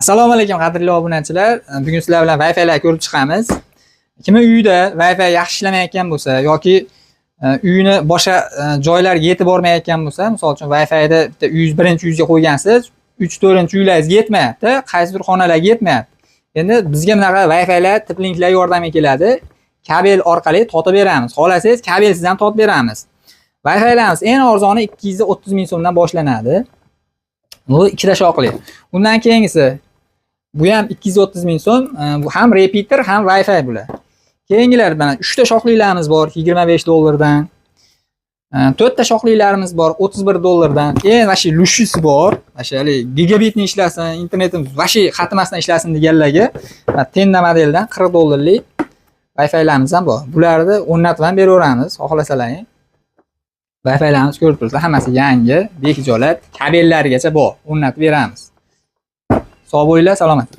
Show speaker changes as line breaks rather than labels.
Assalomu alaykum qadrli obunachilar. Bugun sizlar bilan Wi-Fi lar ko'rib chiqamiz. Kimning uyida Wi-Fi yaxshi ishlamayotgan bo'lsa yoki uyini boshqa joylarga yetib bormayotgan bo'lsa, misol uchun Wi-Fi da bitta 101-uyga qo'ygansiz, 3-4-uylaringiz yetmayapti, qaysidir xonalarga yetmayapti. Endi bizga bunaqa Wi-Fi lar tiplinklar yordamiga keladi. Kabel orqali totib beramiz. Xohlasangiz kabelsiz ham totib beramiz. Wi-Fi larimiz eng arzoni 230 ming so'mdan boshlanadi. Bu ikkita shoqli. Undan keyingisi bu ham 230 ming so'm, bu ham repeater, ham Wi-Fi bular. Keyingilar mana 3 ta shoqlilarimiz bor 25 dollardan. 4 ta shoqlilarimiz bor 31 dollardan. Vashi lushisi bor. Vashi gigabitni ishlasin, internetimiz vashi xatmasdan ishlasin deganlarga tenda modeldan 40 dollarlik Wi-Fi larimiz ham bor. Bularni o'rnatib ham beraveramiz, xohlasalaring. Wi-Fi larimiz ko'rib turibsizlar, hammasi yangi, bekijolat, kabellarigacha bor, o'rnatib beramiz. Sog' bo'linglar, salomat.